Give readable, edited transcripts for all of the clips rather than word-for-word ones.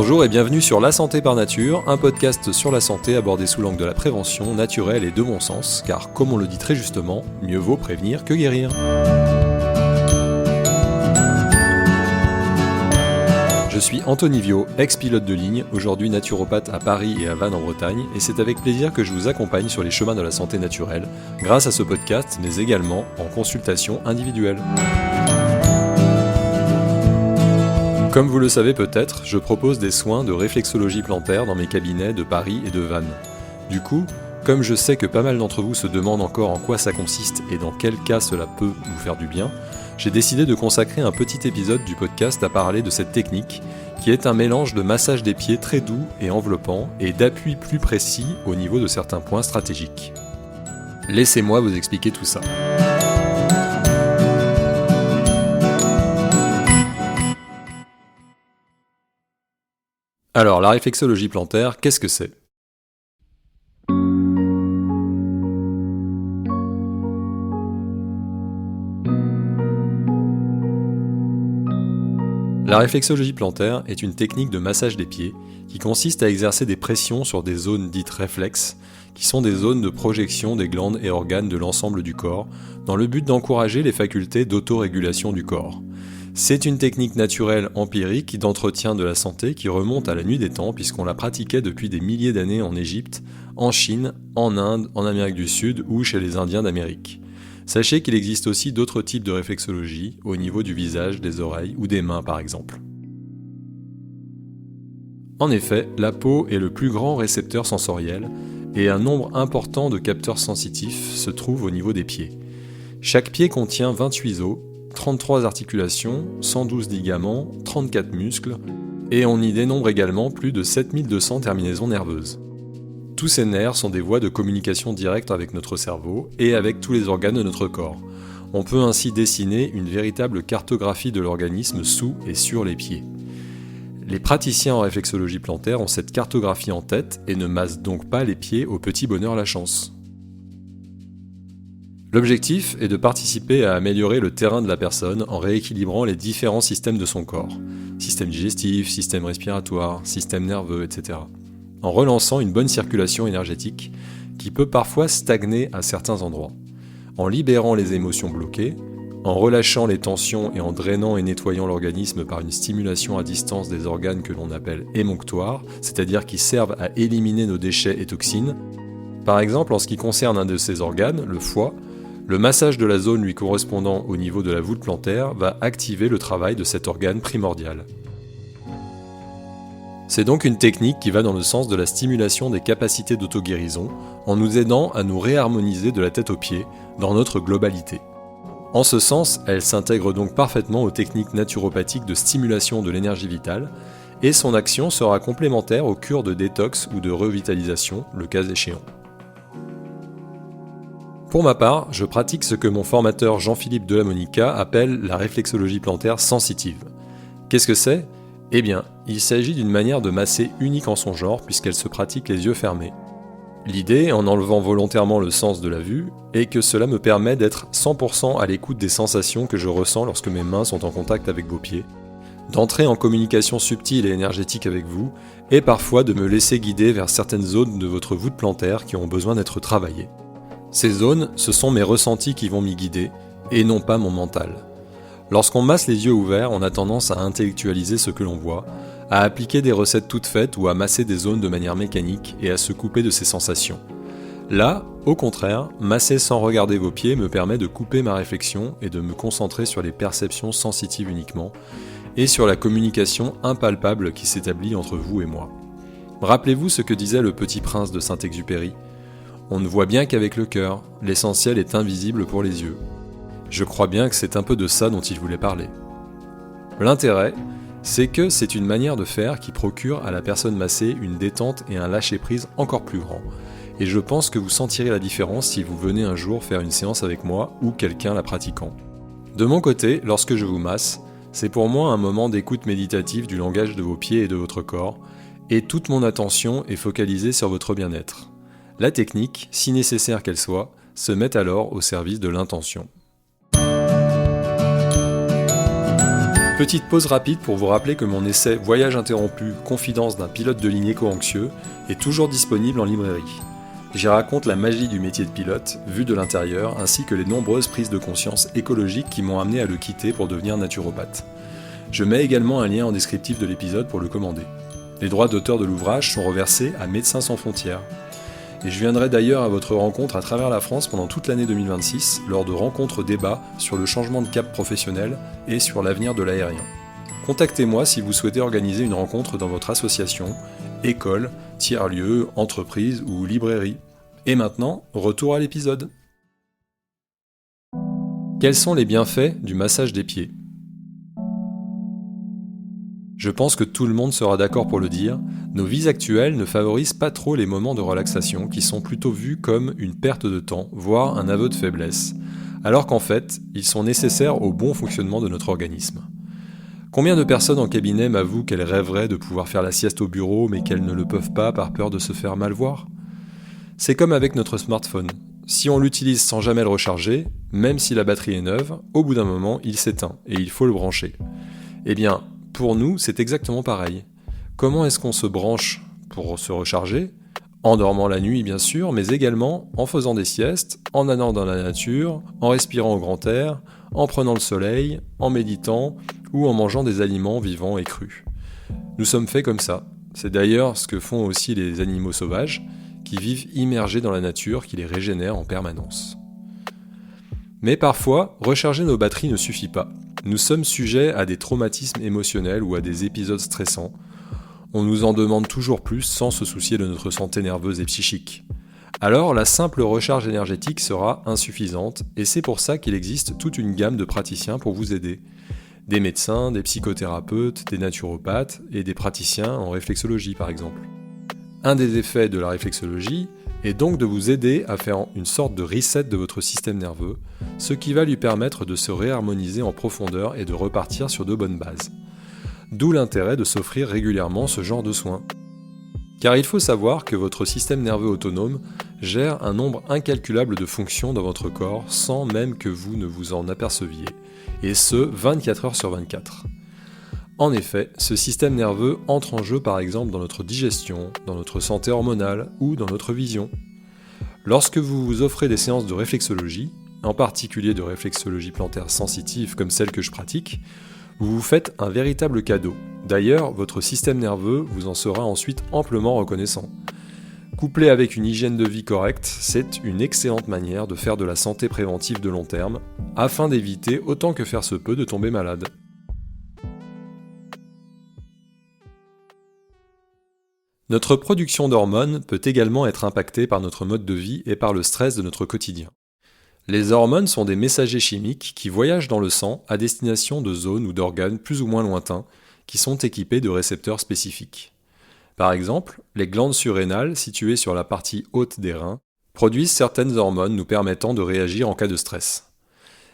Bonjour et bienvenue sur La Santé par Nature, un podcast sur la santé abordé sous l'angle de la prévention naturelle et de bon sens, car comme on le dit très justement, mieux vaut prévenir que guérir. Je suis Anthony Viau, ex-pilote de ligne, aujourd'hui naturopathe à Paris et à Vannes en Bretagne, et c'est avec plaisir que je vous accompagne sur les chemins de la santé naturelle, grâce à ce podcast, mais également en consultation individuelle. Comme vous le savez peut-être, je propose des soins de réflexologie plantaire dans mes cabinets de Paris et de Vannes. Du coup, comme je sais que pas mal d'entre vous se demandent encore en quoi ça consiste et dans quel cas cela peut vous faire du bien, j'ai décidé de consacrer un petit épisode du podcast à parler de cette technique, qui est un mélange de massage des pieds très doux et enveloppant et d'appui plus précis au niveau de certains points stratégiques. Laissez-moi vous expliquer tout ça. Alors, la réflexologie plantaire, qu'est-ce que c'est ? La réflexologie plantaire est une technique de massage des pieds qui consiste à exercer des pressions sur des zones dites réflexes, qui sont des zones de projection des glandes et organes de l'ensemble du corps, dans le but d'encourager les facultés d'autorégulation du corps. C'est une technique naturelle empirique d'entretien de la santé qui remonte à la nuit des temps puisqu'on la pratiquait depuis des milliers d'années en Égypte, en Chine, en Inde, en Amérique du Sud ou chez les Indiens d'Amérique. Sachez qu'il existe aussi d'autres types de réflexologie au niveau du visage, des oreilles ou des mains par exemple. En effet, la peau est le plus grand récepteur sensoriel et un nombre important de capteurs sensitifs se trouve au niveau des pieds. Chaque pied contient 28 os, 33 articulations, 112 ligaments, 34 muscles, et on y dénombre également plus de 7200 terminaisons nerveuses. Tous ces nerfs sont des voies de communication directe avec notre cerveau et avec tous les organes de notre corps. On peut ainsi dessiner une véritable cartographie de l'organisme sous et sur les pieds. Les praticiens en réflexologie plantaire ont cette cartographie en tête et ne massent donc pas les pieds au petit bonheur la chance. L'objectif est de participer à améliorer le terrain de la personne en rééquilibrant les différents systèmes de son corps, système digestif, système respiratoire, système nerveux, etc. En relançant une bonne circulation énergétique qui peut parfois stagner à certains endroits, en libérant les émotions bloquées, en relâchant les tensions et en drainant et nettoyant l'organisme par une stimulation à distance des organes que l'on appelle émonctoires, c'est-à-dire qui servent à éliminer nos déchets et toxines. Par exemple, en ce qui concerne un de ces organes, le foie, le massage de la zone lui correspondant au niveau de la voûte plantaire va activer le travail de cet organe primordial. C'est donc une technique qui va dans le sens de la stimulation des capacités d'auto-guérison en nous aidant à nous réharmoniser de la tête aux pieds dans notre globalité. En ce sens, elle s'intègre donc parfaitement aux techniques naturopathiques de stimulation de l'énergie vitale et son action sera complémentaire aux cures de détox ou de revitalisation, le cas échéant. Pour ma part, je pratique ce que mon formateur Jean-Philippe Delamonica appelle la réflexologie plantaire sensitive. Qu'est-ce que c'est ? Eh bien, il s'agit d'une manière de masser unique en son genre puisqu'elle se pratique les yeux fermés. L'idée, en enlevant volontairement le sens de la vue, est que cela me permet d'être 100% à l'écoute des sensations que je ressens lorsque mes mains sont en contact avec vos pieds, d'entrer en communication subtile et énergétique avec vous, et parfois de me laisser guider vers certaines zones de votre voûte plantaire qui ont besoin d'être travaillées. Ces zones, ce sont mes ressentis qui vont m'y guider, et non pas mon mental. Lorsqu'on masse les yeux ouverts, on a tendance à intellectualiser ce que l'on voit, à appliquer des recettes toutes faites ou à masser des zones de manière mécanique et à se couper de ses sensations. Là, au contraire, masser sans regarder vos pieds me permet de couper ma réflexion et de me concentrer sur les perceptions sensitives uniquement, et sur la communication impalpable qui s'établit entre vous et moi. Rappelez-vous ce que disait le Petit Prince de Saint-Exupéry. On ne voit bien qu'avec le cœur, l'essentiel est invisible pour les yeux. Je crois bien que c'est un peu de ça dont il voulait parler. L'intérêt, c'est que c'est une manière de faire qui procure à la personne massée une détente et un lâcher-prise encore plus grand. Et je pense que vous sentirez la différence si vous venez un jour faire une séance avec moi ou quelqu'un la pratiquant. De mon côté, lorsque je vous masse, c'est pour moi un moment d'écoute méditative du langage de vos pieds et de votre corps, et toute mon attention est focalisée sur votre bien-être. La technique, si nécessaire qu'elle soit, se met alors au service de l'intention. Petite pause rapide pour vous rappeler que mon essai Voyage interrompu, confidence d'un pilote de ligne éco-anxieux est toujours disponible en librairie. J'y raconte la magie du métier de pilote, vu de l'intérieur, ainsi que les nombreuses prises de conscience écologiques qui m'ont amené à le quitter pour devenir naturopathe. Je mets également un lien en descriptif de l'épisode pour le commander. Les droits d'auteur de l'ouvrage sont reversés à Médecins sans frontières. Et je viendrai d'ailleurs à votre rencontre à travers la France pendant toute l'année 2026, lors de rencontres débats sur le changement de cap professionnel et sur l'avenir de l'aérien. Contactez-moi si vous souhaitez organiser une rencontre dans votre association, école, tiers-lieu, entreprise ou librairie. Et maintenant, retour à l'épisode. Quels sont les bienfaits du massage des pieds ? Je pense que tout le monde sera d'accord pour le dire, nos vies actuelles ne favorisent pas trop les moments de relaxation qui sont plutôt vus comme une perte de temps, voire un aveu de faiblesse, alors qu'en fait, ils sont nécessaires au bon fonctionnement de notre organisme. Combien de personnes en cabinet m'avouent qu'elles rêveraient de pouvoir faire la sieste au bureau mais qu'elles ne le peuvent pas par peur de se faire mal voir ? C'est comme avec notre smartphone. Si on l'utilise sans jamais le recharger, même si la batterie est neuve, au bout d'un moment, il s'éteint et il faut le brancher. Eh bien, pour nous, c'est exactement pareil. Comment est-ce qu'on se branche pour se recharger ? En dormant la nuit, bien sûr, mais également en faisant des siestes, en allant dans la nature, en respirant au grand air, en prenant le soleil, en méditant ou en mangeant des aliments vivants et crus. Nous sommes faits comme ça. C'est d'ailleurs ce que font aussi les animaux sauvages, qui vivent immergés dans la nature, qui les régénère en permanence. Mais parfois, recharger nos batteries ne suffit pas. Nous sommes sujets à des traumatismes émotionnels ou à des épisodes stressants. On nous en demande toujours plus sans se soucier de notre santé nerveuse et psychique. Alors la simple recharge énergétique sera insuffisante et c'est pour ça qu'il existe toute une gamme de praticiens pour vous aider. Des médecins, des psychothérapeutes, des naturopathes et des praticiens en réflexologie par exemple. Un des effets de la réflexologie est donc de vous aider à faire une sorte de reset de votre système nerveux, ce qui va lui permettre de se réharmoniser en profondeur et de repartir sur de bonnes bases. D'où l'intérêt de s'offrir régulièrement ce genre de soins. Car il faut savoir que votre système nerveux autonome gère un nombre incalculable de fonctions dans votre corps sans même que vous ne vous en aperceviez, et ce 24 heures sur 24. En effet, ce système nerveux entre en jeu par exemple dans notre digestion, dans notre santé hormonale ou dans notre vision. Lorsque vous vous offrez des séances de réflexologie, en particulier de réflexologie plantaire sensitive comme celle que je pratique, vous vous faites un véritable cadeau. D'ailleurs, votre système nerveux vous en sera ensuite amplement reconnaissant. Couplé avec une hygiène de vie correcte, c'est une excellente manière de faire de la santé préventive de long terme, afin d'éviter autant que faire se peut de tomber malade. Notre production d'hormones peut également être impactée par notre mode de vie et par le stress de notre quotidien. Les hormones sont des messagers chimiques qui voyagent dans le sang à destination de zones ou d'organes plus ou moins lointains qui sont équipés de récepteurs spécifiques. Par exemple, les glandes surrénales situées sur la partie haute des reins produisent certaines hormones nous permettant de réagir en cas de stress.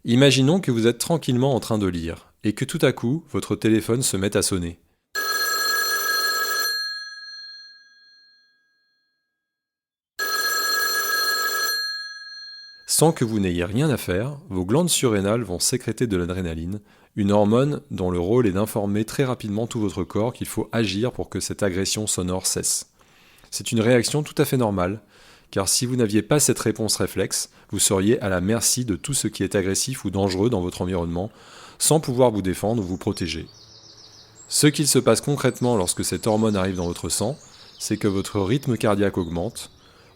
Imaginons que vous êtes tranquillement en train de lire et que tout à coup, votre téléphone se met à sonner. Sans que vous n'ayez rien à faire, vos glandes surrénales vont sécréter de l'adrénaline, une hormone dont le rôle est d'informer très rapidement tout votre corps qu'il faut agir pour que cette agression sonore cesse. C'est une réaction tout à fait normale, car si vous n'aviez pas cette réponse réflexe, vous seriez à la merci de tout ce qui est agressif ou dangereux dans votre environnement, sans pouvoir vous défendre ou vous protéger. Ce qu'il se passe concrètement lorsque cette hormone arrive dans votre sang, c'est que votre rythme cardiaque augmente,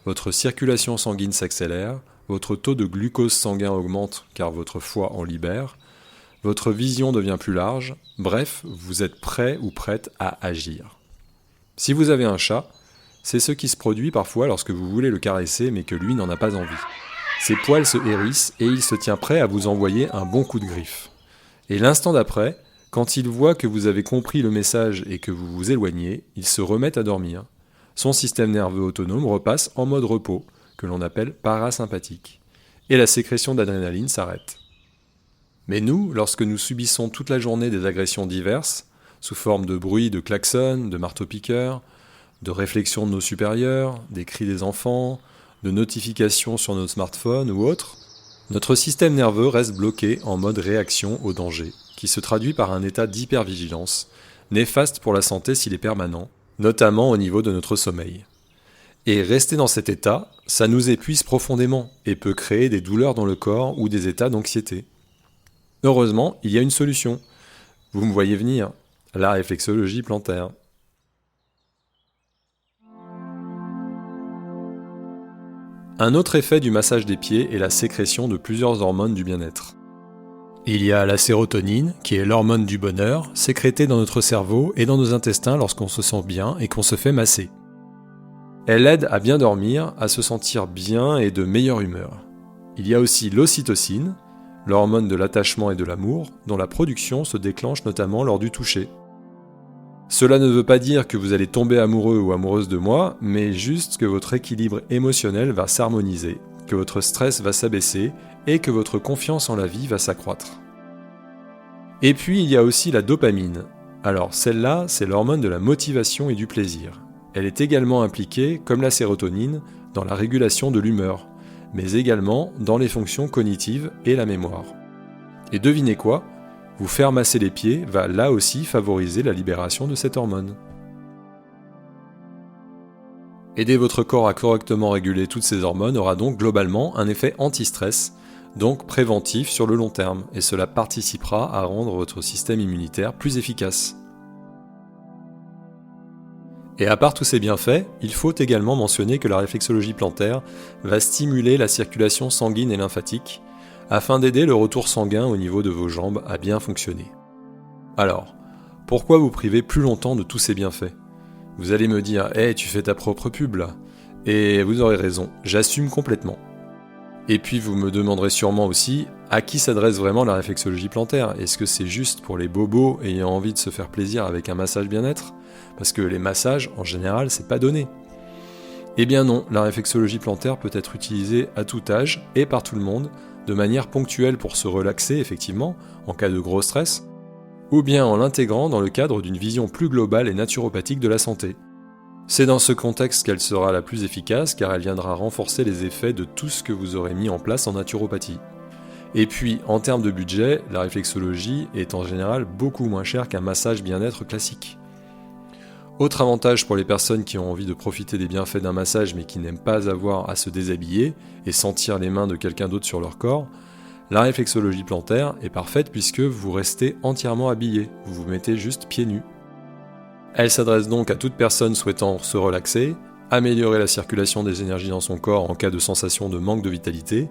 votre circulation sanguine s'accélère, votre taux de glucose sanguin augmente car votre foie en libère, votre vision devient plus large, bref, vous êtes prêt ou prête à agir. Si vous avez un chat, c'est ce qui se produit parfois lorsque vous voulez le caresser mais que lui n'en a pas envie. Ses poils se hérissent et il se tient prêt à vous envoyer un bon coup de griffe. Et l'instant d'après, quand il voit que vous avez compris le message et que vous vous éloignez, il se remet à dormir. Son système nerveux autonome repasse en mode repos, que l'on appelle parasympathique, et la sécrétion d'adrénaline s'arrête. Mais nous, lorsque nous subissons toute la journée des agressions diverses, sous forme de bruit de klaxon, de marteau-piqueur, de réflexions de nos supérieurs, des cris des enfants, de notifications sur notre smartphone ou autre, notre système nerveux reste bloqué en mode réaction au danger, qui se traduit par un état d'hypervigilance, néfaste pour la santé s'il est permanent, notamment au niveau de notre sommeil. Et rester dans cet état, ça nous épuise profondément et peut créer des douleurs dans le corps ou des états d'anxiété. Heureusement, il y a une solution. Vous me voyez venir, la réflexologie plantaire. Un autre effet du massage des pieds est la sécrétion de plusieurs hormones du bien-être. Il y a la sérotonine, qui est l'hormone du bonheur, sécrétée dans notre cerveau et dans nos intestins lorsqu'on se sent bien et qu'on se fait masser. Elle aide à bien dormir, à se sentir bien et de meilleure humeur. Il y a aussi l'ocytocine, l'hormone de l'attachement et de l'amour, dont la production se déclenche notamment lors du toucher. Cela ne veut pas dire que vous allez tomber amoureux ou amoureuse de moi, mais juste que votre équilibre émotionnel va s'harmoniser, que votre stress va s'abaisser et que votre confiance en la vie va s'accroître. Et puis il y a aussi la dopamine. Alors celle-là, c'est l'hormone de la motivation et du plaisir. Elle est également impliquée, comme la sérotonine, dans la régulation de l'humeur, mais également dans les fonctions cognitives et la mémoire. Et devinez quoi ? Vous faire masser les pieds va là aussi favoriser la libération de cette hormone. Aider votre corps à correctement réguler toutes ces hormones aura donc globalement un effet anti-stress, donc préventif sur le long terme, et cela participera à rendre votre système immunitaire plus efficace. Et à part tous ces bienfaits, il faut également mentionner que la réflexologie plantaire va stimuler la circulation sanguine et lymphatique, afin d'aider le retour sanguin au niveau de vos jambes à bien fonctionner. Alors, pourquoi vous priver plus longtemps de tous ces bienfaits ? Vous allez me dire « Hey, tu fais ta propre pub là !» Et vous aurez raison, j'assume complètement. Et puis vous me demanderez sûrement aussi à qui s'adresse vraiment la réflexologie plantaire ? Est-ce que c'est juste pour les bobos ayant envie de se faire plaisir avec un massage bien-être ? Parce que les massages, en général, c'est pas donné. Eh bien non, la réflexologie plantaire peut être utilisée à tout âge et par tout le monde, de manière ponctuelle pour se relaxer effectivement, en cas de gros stress, ou bien en l'intégrant dans le cadre d'une vision plus globale et naturopathique de la santé. C'est dans ce contexte qu'elle sera la plus efficace car elle viendra renforcer les effets de tout ce que vous aurez mis en place en naturopathie. Et puis, en termes de budget, la réflexologie est en général beaucoup moins chère qu'un massage bien-être classique. Autre avantage pour les personnes qui ont envie de profiter des bienfaits d'un massage mais qui n'aiment pas avoir à se déshabiller et sentir les mains de quelqu'un d'autre sur leur corps, la réflexologie plantaire est parfaite puisque vous restez entièrement habillé, vous vous mettez juste pieds nus. Elle s'adresse donc à toute personne souhaitant se relaxer, améliorer la circulation des énergies dans son corps en cas de sensation de manque de vitalité,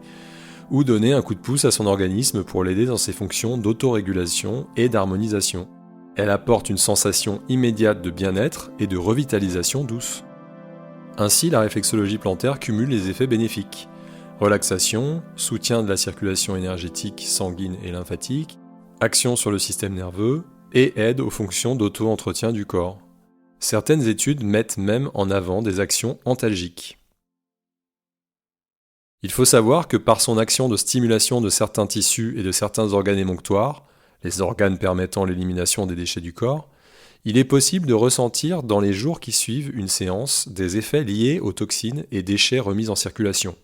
ou donner un coup de pouce à son organisme pour l'aider dans ses fonctions d'autorégulation et d'harmonisation. Elle apporte une sensation immédiate de bien-être et de revitalisation douce. Ainsi, la réflexologie plantaire cumule les effets bénéfiques. Relaxation, soutien de la circulation énergétique sanguine et lymphatique, action sur le système nerveux et aide aux fonctions d'auto-entretien du corps. Certaines études mettent même en avant des actions antalgiques. Il faut savoir que par son action de stimulation de certains tissus et de certains organes émonctoires, les organes permettant l'élimination des déchets du corps, il est possible de ressentir dans les jours qui suivent une séance des effets liés aux toxines et déchets remis en circulation.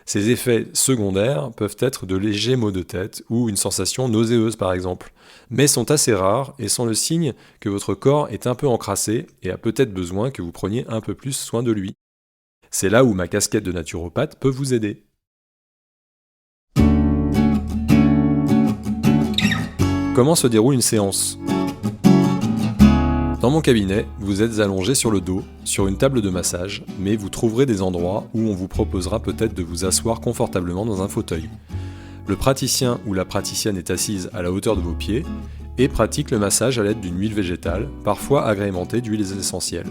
Ces effets secondaires peuvent être de légers maux de tête ou une sensation nauséeuse par exemple, mais sont assez rares et sont le signe que votre corps est un peu encrassé et a peut-être besoin que vous preniez un peu plus soin de lui. C'est là où ma casquette de naturopathe peut vous aider. Comment se déroule une séance ? Dans mon cabinet, vous êtes allongé sur le dos, sur une table de massage, mais vous trouverez des endroits où on vous proposera peut-être de vous asseoir confortablement dans un fauteuil. Le praticien ou la praticienne est assise à la hauteur de vos pieds et pratique le massage à l'aide d'une huile végétale, parfois agrémentée d'huiles essentielles,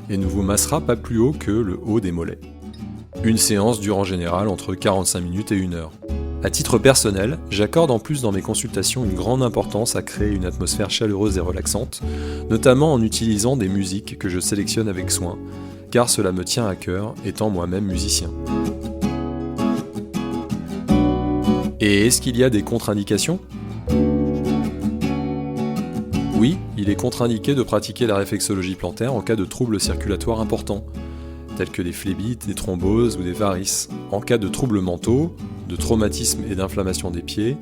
et ne vous massera pas plus haut que le haut des mollets. Une séance dure en général entre 45 minutes et 1 heure. À titre personnel, j'accorde en plus dans mes consultations une grande importance à créer une atmosphère chaleureuse et relaxante, notamment en utilisant des musiques que je sélectionne avec soin, car cela me tient à cœur étant moi-même musicien. Et est-ce qu'il y a des contre-indications ? Oui, il est contre-indiqué de pratiquer la réflexologie plantaire en cas de troubles circulatoires importants, tels que des phlébites, des thromboses ou des varices, en cas de troubles mentaux, de traumatisme et d'inflammation des pieds,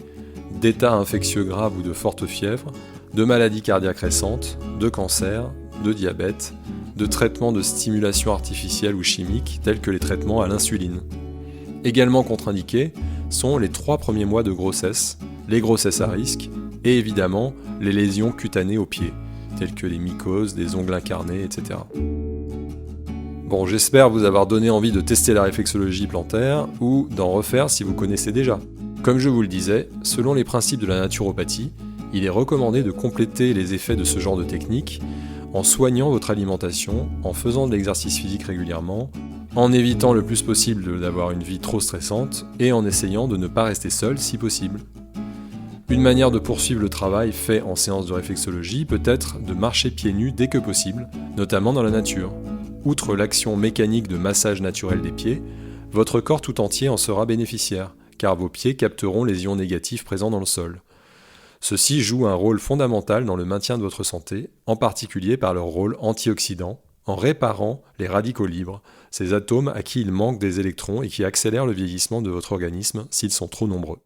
d'états infectieux graves ou de forte fièvre, de maladies cardiaques récentes, de cancer, de diabète, de traitements de stimulation artificielle ou chimique tels que les traitements à l'insuline. Également contre-indiqués sont les 3 premiers mois de grossesse, les grossesses à risque et évidemment les lésions cutanées aux pieds, telles que les mycoses, des ongles incarnés, etc. Bon, j'espère vous avoir donné envie de tester la réflexologie plantaire ou d'en refaire si vous connaissez déjà. Comme je vous le disais, selon les principes de la naturopathie, il est recommandé de compléter les effets de ce genre de technique en soignant votre alimentation, en faisant de l'exercice physique régulièrement, en évitant le plus possible d'avoir une vie trop stressante et en essayant de ne pas rester seul si possible. Une manière de poursuivre le travail fait en séance de réflexologie peut être de marcher pieds nus dès que possible, notamment dans la nature. Outre l'action mécanique de massage naturel des pieds, votre corps tout entier en sera bénéficiaire, car vos pieds capteront les ions négatifs présents dans le sol. Ceux-ci jouent un rôle fondamental dans le maintien de votre santé, en particulier par leur rôle antioxydant, en réparant les radicaux libres, ces atomes à qui il manque des électrons et qui accélèrent le vieillissement de votre organisme s'ils sont trop nombreux.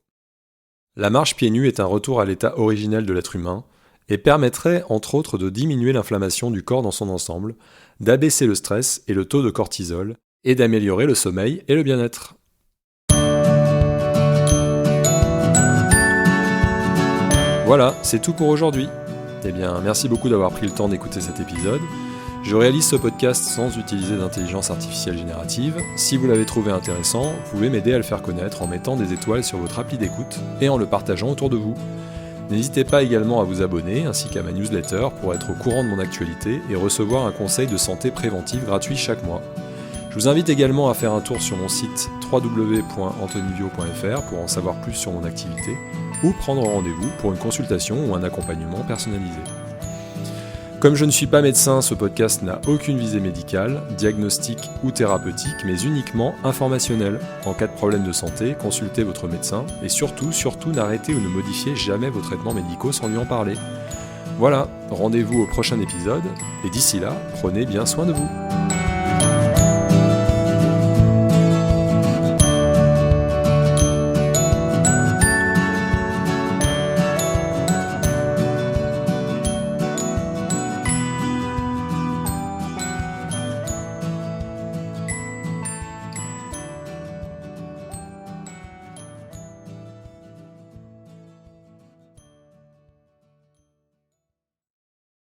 La marche pieds nus est un retour à l'état originel de l'être humain et permettrait entre autres de diminuer l'inflammation du corps dans son ensemble, d'abaisser le stress et le taux de cortisol et d'améliorer le sommeil et le bien-être. Voilà, c'est tout pour aujourd'hui. Eh bien, merci beaucoup d'avoir pris le temps d'écouter cet épisode. Je réalise ce podcast sans utiliser d'intelligence artificielle générative. Si vous l'avez trouvé intéressant, vous pouvez m'aider à le faire connaître en mettant des étoiles sur votre appli d'écoute et en le partageant autour de vous. N'hésitez pas également à vous abonner ainsi qu'à ma newsletter pour être au courant de mon actualité et recevoir un conseil de santé préventive gratuit chaque mois. Je vous invite également à faire un tour sur mon site www.antonivio.fr pour en savoir plus sur mon activité ou prendre rendez-vous pour une consultation ou un accompagnement personnalisé. Comme je ne suis pas médecin, ce podcast n'a aucune visée médicale, diagnostique ou thérapeutique, mais uniquement informationnelle. En cas de problème de santé, consultez votre médecin et surtout, n'arrêtez ou ne modifiez jamais vos traitements médicaux sans lui en parler. Voilà, rendez-vous au prochain épisode et d'ici là, prenez bien soin de vous.